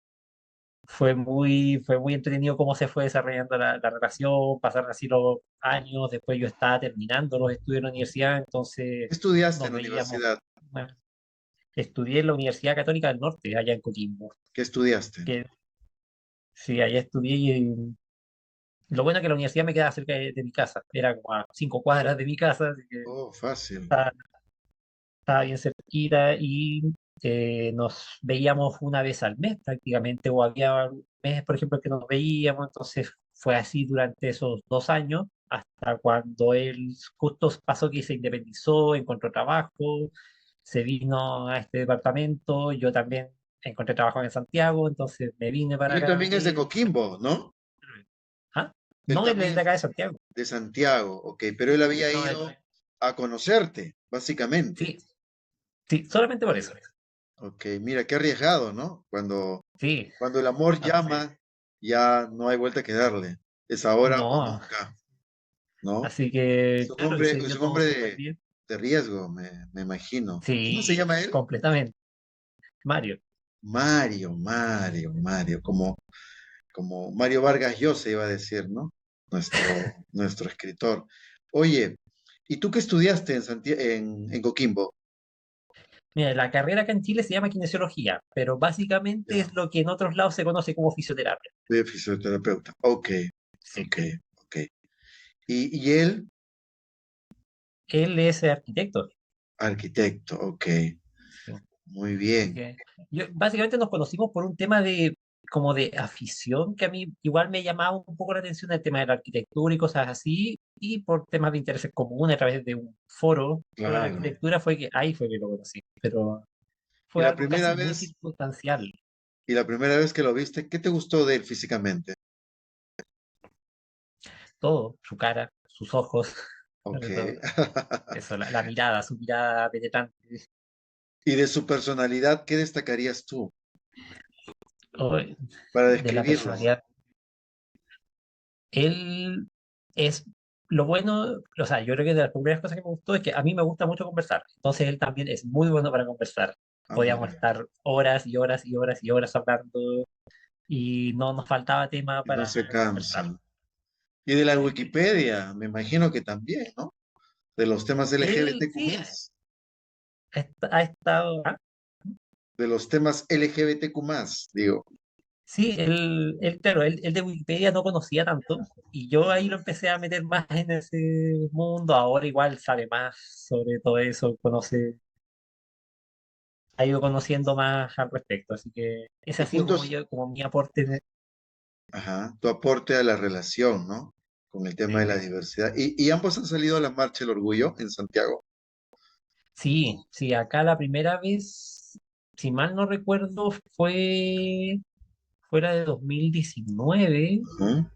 fue muy entretenido cómo se fue desarrollando la relación, pasaron así los años, después yo estaba terminando los estudios en la universidad, entonces ¿Qué estudiaste en nos la veíamos. universidad? Bueno, estudié en la Universidad Católica del Norte, allá en Coquimbo, ¿Qué estudiaste? que sí, allá estudié y lo bueno es que la universidad me quedaba cerca de mi casa, era como a 5 cuadras de mi casa, así que Oh, fácil. estaba, estaba bien cerquita y nos veíamos una vez al mes prácticamente, o había meses, por ejemplo, que nos veíamos, entonces fue así durante esos 2 años, hasta cuando él justo pasó que se independizó, encontró trabajo, se vino a este departamento, yo también encontré trabajo en Santiago, entonces me vine Y para él acá. también es de Coquimbo, ¿no? ¿Ah? Él No, él es también de acá de Santiago. de Santiago, ok, pero él había No, ido a conocerte, básicamente. sí, sí, solamente por eso. Ok, mira, qué arriesgado, ¿no? Sí, Cuando el amor así, llama, ya no hay vuelta que darle. Es ahora o no, nunca, ¿no? así que, Es un claro, y hombre, se es dio un todo hombre súper bien. de riesgo, me imagino. ¿Cómo se Sí, llama él? completamente. Mario, Mario, como Mario Vargas Llosa iba a decir, ¿no? Nuestro escritor. Oye, ¿y tú qué estudiaste en Coquimbo? mira, la carrera acá en Chile se llama kinesiología, pero básicamente Ya, es lo que en otros lados se conoce como fisioterapia. de fisioterapeuta. Ok, Sí. ok, ok. Y él, Él es arquitecto. arquitecto, ok, Sí. muy Así bien. que básicamente nos conocimos por un tema de como de afición que a mí igual me llamaba un poco la atención el tema de la arquitectura y cosas así, y por temas de intereses comunes a través de un foro sobre la Claro. arquitectura fue que ahí fue que lo conocí, pero Y fue algo casi muy circunstancial. la primera vez que lo viste, ¿qué te gustó de él físicamente? Todo, su cara, sus ojos, Ok. sobre todo. Eso, la mirada, su mirada penetrante. Y de su personalidad, ¿qué destacarías tú Oh, para de la describirlo? personalidad. Él es lo bueno, o sea, yo creo que de las primeras cosas que me gustó es que a mí me gusta mucho conversar. Entonces él también es muy bueno para conversar. Ah, Podíamos mira. estar horas y horas y horas y horas hablando. y no nos faltaba tema Y no para se conversar. cansan. Y de la Wikipedia, me imagino que también, ¿no? De los temas Él LGBTQ+, sí ha estado, de los temas LGBTQ+, digo. sí, claro, él de Wikipedia no conocía tanto y yo ahí lo empecé a meter más en ese mundo. Ahora igual sabe más sobre todo eso, ha ido conociendo más al respecto. Así que ese Y ha sido como juntos, yo, como mi aporte. ajá, tu aporte a la relación, ¿no? Con el tema de Sí, la diversidad. Y ambos han salido a la Marcha del Orgullo en Santiago. sí, sí, acá la primera vez, si mal no recuerdo, fue fuera de 2019, Ujú.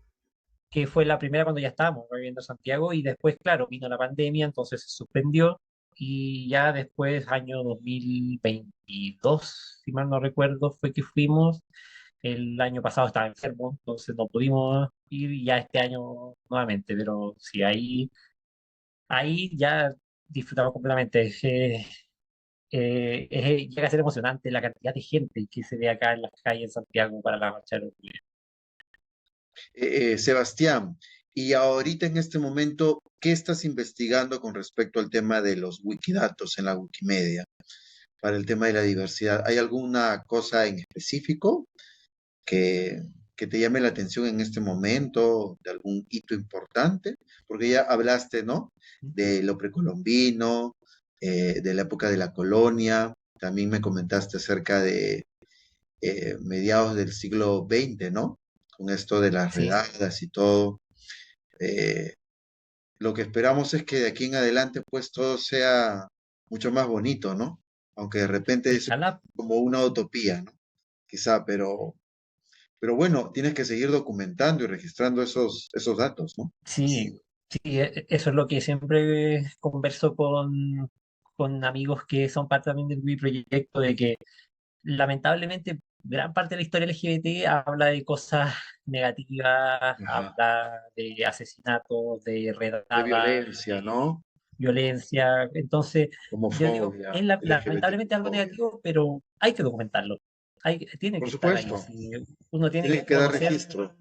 que fue la primera cuando ya estábamos viviendo en Santiago, y después, claro, vino la pandemia, entonces se suspendió, y ya después, año 2022, si mal no recuerdo, fue que fuimos. El año pasado estaba enfermo, entonces no pudimos ir, y ya este año nuevamente, pero sí, ahí ya disfrutamos completamente. Llega a ser emocionante la cantidad de gente que se ve acá en las calles en Santiago para la marcha del orgullo. Sebastián, y ahorita en este momento, ¿qué estás investigando con respecto al tema de los wikidatos en la Wikimedia para el tema de la diversidad? ¿Hay alguna cosa en específico que, que te llame la atención en este momento, de algún hito importante? Porque ya hablaste, ¿no? De lo precolombino, de la época de la colonia, también me comentaste acerca de mediados del siglo XX, ¿no? Con esto de las Sí, redadas y todo. Eh, lo que esperamos es que de aquí en adelante pues todo sea mucho más bonito, ¿no? Aunque de repente es ojalá. como una utopía, ¿no? Quizá, pero bueno, tienes que seguir documentando y registrando esos datos, ¿no? Sí, sí, eso es lo que siempre converso con amigos que son parte también del mi proyecto, de que lamentablemente gran parte de la historia LGBT habla de cosas negativas, Ajá. habla de asesinatos, de De redadas, violencia, de ¿no? violencia. Entonces, yo digo, Homofobia, es lamentablemente algo LGBTQ-fobia. negativo, pero hay que documentarlo. Tiene Por que estar ahí. supuesto, Sí. Uno tiene tiene que que dar conocer, registro.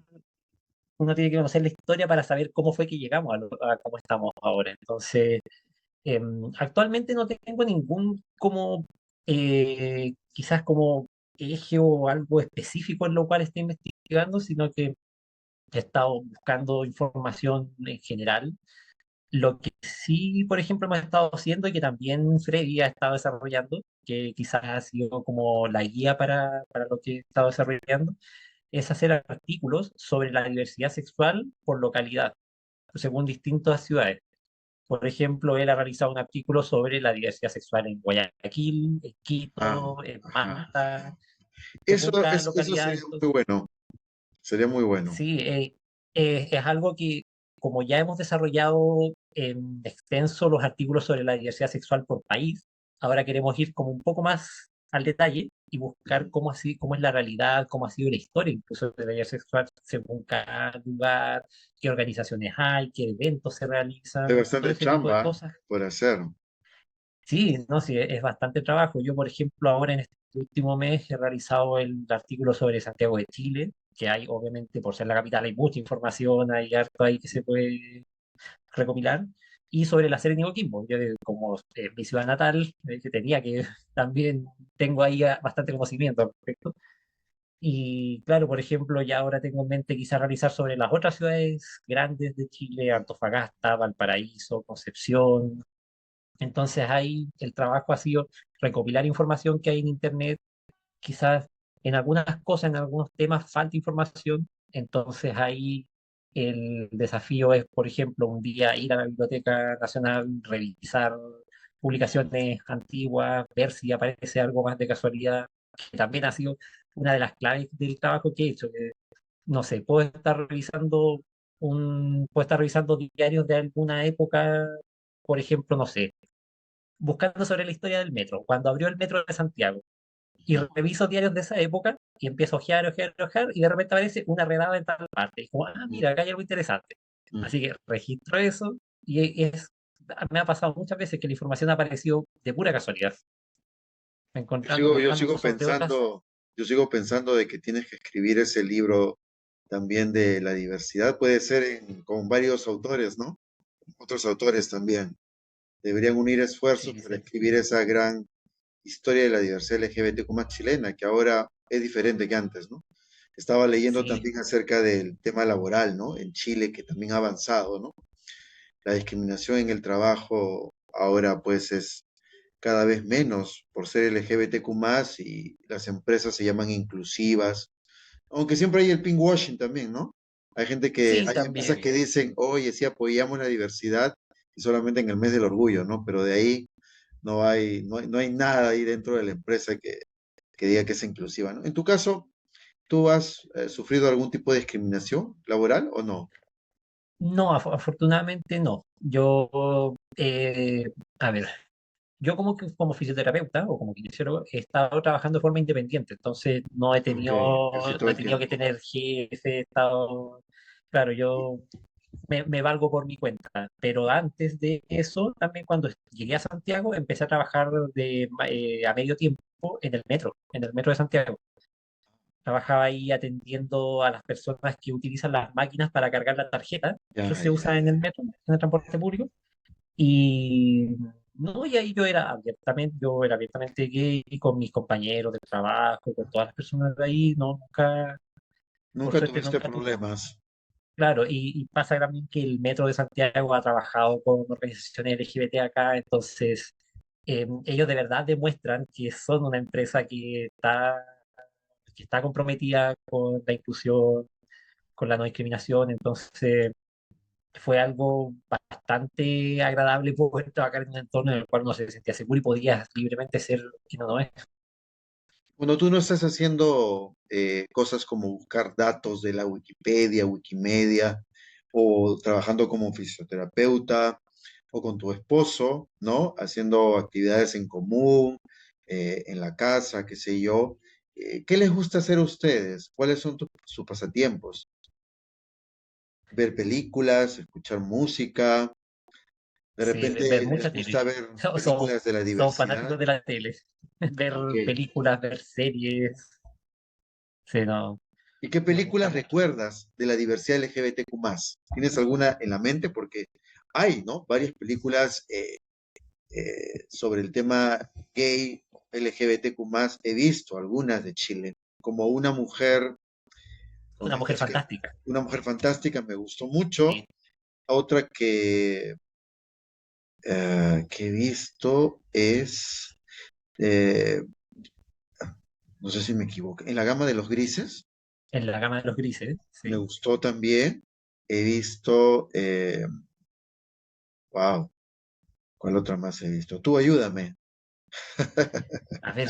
uno tiene que conocer la historia para saber cómo fue que llegamos a cómo estamos ahora. Entonces, actualmente no tengo ningún como quizás como eje o algo específico en lo cual esté investigando, sino que he estado buscando información en general. Lo que sí, por ejemplo, hemos estado haciendo y que también Freddy ha estado desarrollando, que quizás ha sido como la guía para lo que he estado desarrollando, es hacer artículos sobre la diversidad sexual por localidad, según distintas ciudades. Por ejemplo, él ha realizado un artículo sobre la diversidad sexual en Guayaquil, en Ah, Quito, en ajá. Manta, Eso, según cada eso localidad. sería muy Entonces, bueno, sería muy bueno. sí, es algo que, como ya hemos desarrollado en extenso los artículos sobre la diversidad sexual por país, ahora queremos ir como un poco más al detalle y buscar cómo así, cómo es la realidad, cómo ha sido la historia incluso de la diversidad sexual según cada lugar, qué organizaciones hay, qué eventos se Hay realizan, todo bastante ese tipo de chamba cosas. por hacer. Sí, no, sí, es bastante trabajo. Yo, por ejemplo, ahora en este último mes he realizado el artículo sobre Santiago de Chile, que hay, obviamente, por ser la capital, hay mucha información, hay harto ahí que se puede recopilar, y sobre la Serena y Coquimbo. Yo, como mi ciudad natal, que tenía que también tengo ahí bastante conocimiento al respecto. Y claro, por ejemplo, ya ahora tengo en mente quizás realizar sobre las otras ciudades grandes de Chile, Antofagasta, Valparaíso, Concepción. Entonces ahí el trabajo ha sido recopilar información que hay en Internet. Quizás en algunas cosas, en algunos temas falta información. Entonces ahí el desafío es, por ejemplo, un día ir a la Biblioteca Nacional, revisar publicaciones antiguas, ver si aparece algo más de casualidad, que también ha sido una de las claves del trabajo que he hecho. Que, no sé, puedo estar revisando diarios de alguna época, por ejemplo, no sé, buscando sobre la historia del metro, cuando abrió el metro de Santiago, y reviso diarios de esa época y empiezo a ojear, ojear, ojear, y de repente aparece una redada en tal parte. Y como, ah, mira, acá hay algo interesante. Así que registro eso y me ha pasado muchas veces que la información ha aparecido de pura casualidad, encontrando, Yo buscando sigo sobre otras. pensando, yo sigo pensando de que tienes que escribir ese libro también de la diversidad. Puede ser con varios autores, ¿no? Otros autores también. Deberían unir esfuerzos Sí, para sí, escribir esa gran historia de la diversidad LGBTQ más chilena, que ahora es diferente que antes, ¿no? Estaba leyendo sí, también acerca del tema laboral, ¿no? En Chile, que también ha avanzado, ¿no? La discriminación en el trabajo ahora pues es cada vez menos por ser LGBTQ más y las empresas se llaman inclusivas, aunque siempre hay el pinkwashing también, ¿no? sí, Hay empresas también. que dicen, oye, sí apoyamos la diversidad y solamente en el mes del orgullo, ¿no? Pero de ahí no hay nada ahí dentro de la empresa que diga que es inclusiva, ¿no? En tu caso, ¿tú has sufrido algún tipo de discriminación laboral o no? No, afortunadamente no. Yo, a ver, yo como fisioterapeuta o como kinesiólogo he estado trabajando de forma independiente, entonces Ok, casi todo no he el tenido que tiempo. tener jefe, he estado, claro, yo me valgo por mi cuenta, pero antes de eso, también cuando llegué a Santiago, empecé a trabajar a medio tiempo en el metro de Santiago. Trabajaba ahí atendiendo a las personas que utilizan las máquinas para cargar la tarjeta que Ya, se ya, usa en ya. el metro, en el transporte público. Y no, y ahí yo era abiertamente gay con mis compañeros de trabajo, con todas las personas de ahí, no, nunca, por Nunca suerte tuviste nunca tuve. problemas. Claro, y pasa también que el Metro de Santiago ha trabajado con organizaciones LGBT acá, entonces ellos de verdad demuestran que son una empresa que está comprometida con la inclusión, con la no discriminación, entonces fue algo bastante agradable poder trabajar en un entorno en el cual uno se sentía seguro y podía libremente ser quien uno es. Cuando tú no estás haciendo cosas como buscar datos de la Wikipedia, Wikimedia, o trabajando como fisioterapeuta, o con tu esposo, ¿no? Haciendo actividades en común, en la casa, qué sé yo. ¿Qué les gusta hacer a ustedes? ¿Cuáles son sus pasatiempos? ¿Ver películas, escuchar música? ¿De Sí, repente ver les mucha tele. gusta ver Somos, películas de la somos diversidad? fanáticos de la tele. Ver Ok. películas, ver series. Sí, no, ¿Y qué nos gusta películas mucho. recuerdas de la diversidad LGBTQ+? ¿Tienes alguna en la mente? Porque hay, ¿no? Varias películas sobre el tema gay, LGBTQ+. He visto algunas de Chile, como Una mujer es que fantástica. Una mujer fantástica me gustó mucho. Sí. Otra que he visto es, eh, no sé si me equivoco, En la gama de los grises, En la gama de los grises. me Sí. gustó también. He visto, wow, ¿cuál otra más he visto? Tú ayúdame. A ver,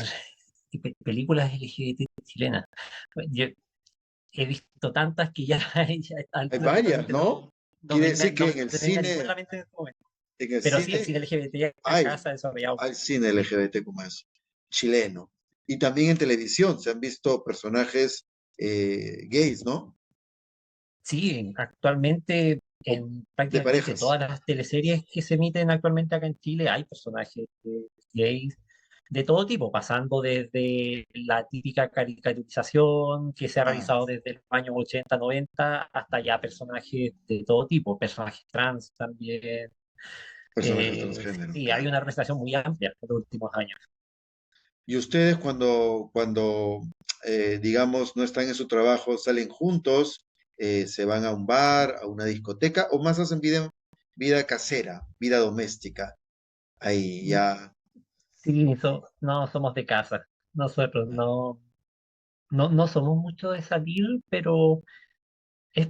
películas LGBT chilenas. Yo he visto tantas que ya, ya a esta Hay altura varias, realmente ¿no? no Quiere me, decir que no se me venga ninguna a la mente en este momento. en el Pero sí, el cine cine LGBT acá hay, se ha desarrollado hay mucho. cine Sí. LGBTQ+, chileno. Y también en televisión se han visto personajes gays, ¿no? Sí, actualmente O en de prácticamente parejas. todas las teleseries que se emiten actualmente acá en Chile hay personajes gays de todo tipo, pasando desde la típica caricaturización que se ha Ah, realizado desde los años 80, 90, hasta ya personajes de todo tipo, personajes trans también. personajes transgénero, Sí, hay claro. una representación muy amplia en los últimos años. Y ustedes cuando digamos, no están en su trabajo, salen juntos, se van a un bar, a una discoteca, o más hacen vida casera, vida doméstica. Ahí ya. Sí, no somos de casa. Nosotros no somos mucho de salir, pero es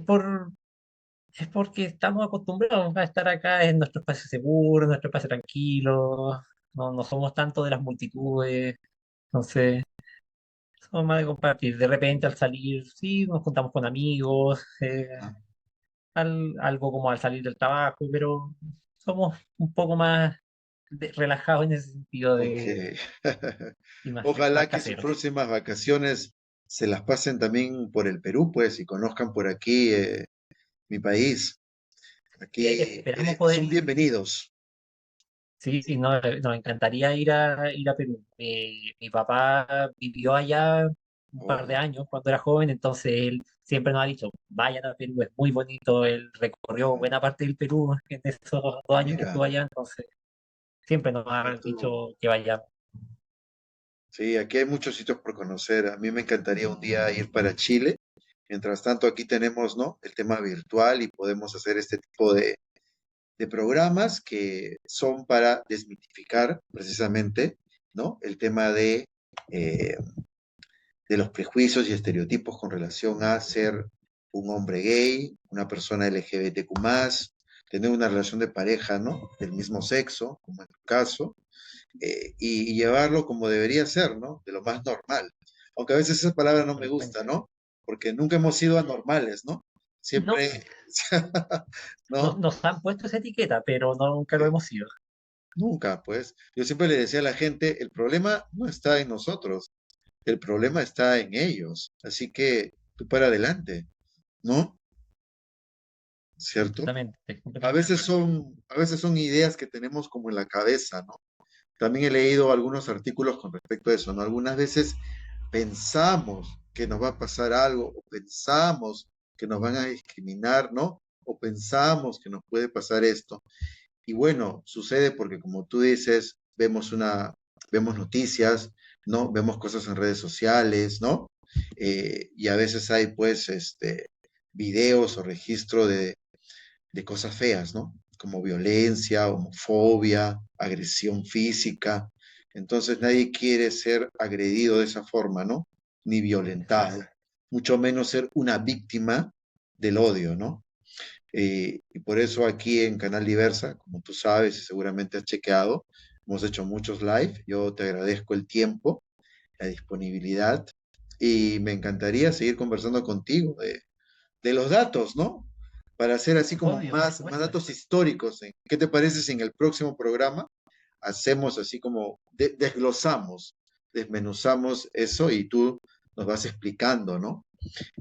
es porque estamos acostumbrados a estar acá en nuestro espacio seguro, en nuestro espacio tranquilo. No somos tanto de las multitudes. Entonces, somos más de compartir. De repente al salir, sí, nos juntamos con amigos, algo como al salir del trabajo, pero somos un poco más relajados en ese sentido Ok. y más Ojalá que sus caseros. próximas vacaciones se las pasen también por el Perú, pues, y conozcan por aquí mi país. Aquí Esperamos poder son ir. bienvenidos. Sí, sí, no, nos encantaría ir a Perú. Mi papá vivió allá un par de Oh, años cuando era joven, entonces él siempre nos ha dicho, vayan a Perú, es muy bonito, él recorrió claro. buena parte del Perú en esos 2 años que Mira, estuvo allá, entonces siempre nos ha mira tú. dicho que vayamos. Sí, aquí hay muchos sitios por conocer. A mí me encantaría un día ir para Chile. Mientras tanto, aquí tenemos, ¿no? El tema virtual y podemos hacer este tipo de programas que son para desmitificar precisamente, ¿no? El tema eh, de los prejuicios y estereotipos con relación a ser un hombre gay, una persona LGBTQ+, tener una relación de pareja, ¿no? Del mismo sexo, como en tu caso, y llevarlo como debería ser, ¿no? De lo más normal. Aunque a veces esa palabra no me gusta, ¿no? Porque nunca hemos sido anormales, ¿no? No, Siempre, no, ¿no? nos han puesto esa etiqueta, pero no, nunca lo Eh, hemos sido. Nunca, pues. Yo siempre le decía a la gente, el problema no está en nosotros, el problema está en ellos. Así que tú para adelante, ¿no? ¿Cierto? Completamente, completamente de acuerdo. A veces son ideas que tenemos como en la cabeza, ¿no? También he leído algunos artículos con respecto a eso, ¿no? Algunas veces pensamos que nos va a pasar algo, o pensamos que nos van a discriminar, ¿no? O pensamos que nos puede pasar esto. Y bueno, sucede porque como tú dices, vemos noticias, ¿no? Vemos cosas en redes sociales, ¿no? Y a veces hay pues videos o registro de cosas feas, ¿no? Como violencia, homofobia, agresión física. Entonces nadie quiere ser agredido de esa forma, ¿no? Ni violentado, Exacto. mucho menos ser una víctima del odio, ¿no? Y por eso aquí en Canal Diversa, como tú sabes y seguramente has chequeado, hemos hecho muchos live. Yo te agradezco el tiempo, la disponibilidad y me encantaría seguir conversando contigo de los datos, ¿no? Para hacer así como Obvio, por más supuesto. datos históricos. ¿Qué te parece si en el próximo programa hacemos así como desglosamos, desmenuzamos eso y tú nos vas explicando, ¿no?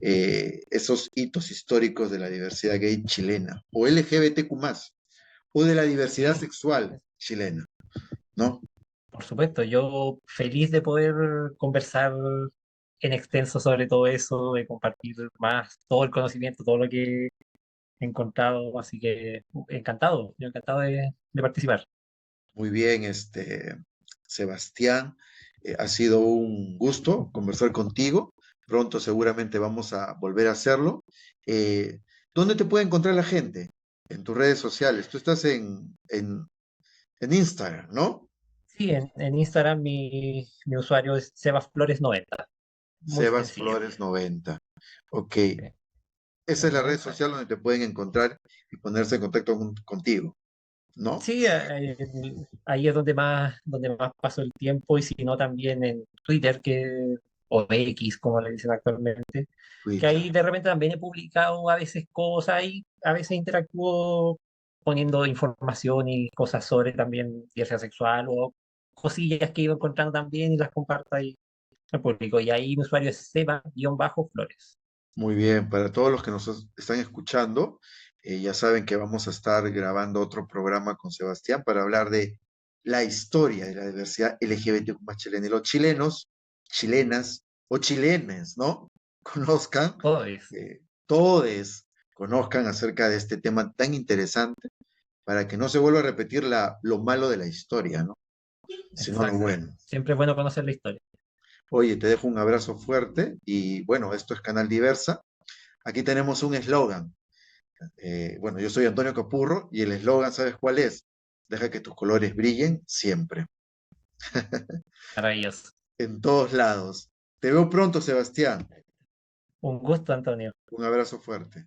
Esos hitos históricos de la diversidad gay chilena o LGBTQ+, o de la diversidad Sí, sexual chilena, ¿no? por supuesto. Yo feliz de poder conversar en extenso sobre todo eso, de compartir más todo el conocimiento, todo lo que he encontrado, así que encantado, yo encantado de participar. Muy bien, Sebastián, ha sido un gusto conversar contigo. Pronto seguramente vamos a volver a hacerlo. Eh, ¿Dónde te puede encontrar la gente? En tus redes sociales. Tú estás en Instagram, ¿no? Sí, en Instagram mi usuario es sebasflores90, muy Sebas sencillo. Flores 90. Ok. Sí, Esa es la red 90. social donde te pueden encontrar y ponerse en contacto contigo, ¿no? Sí, ahí es donde más paso el tiempo y si no también en Twitter o X, como le dicen actualmente, que Twitter. ahí de repente también he publicado a veces cosas y a veces interactúo poniendo información y cosas sobre también diversidad sexual o cosillas que he ido encontrando también y las comparto ahí al público. Y ahí mi usuario es seba-flores. Muy bien, para todos los que nos están escuchando, ya saben que vamos a estar grabando otro programa con Sebastián para hablar de la historia de la diversidad LGBTQ más chilena. Y los chilenos, chilenas o chilenes, ¿no? Conozcan, Todo es. todos conozcan acerca de este tema tan interesante para que no se vuelva a repetir lo malo de la historia, ¿no? Sino lo Exacto. bueno. Siempre es bueno conocer la historia. Oye, te dejo un abrazo fuerte y bueno, esto es Canal Diversa. Aquí tenemos un eslogan. Bueno, yo soy Antonio Capurro y el eslogan, ¿sabes cuál es? Deja que tus colores brillen siempre, Maravilloso. en todos lados. Te veo pronto, Sebastián. Un gusto, Antonio. Un abrazo fuerte.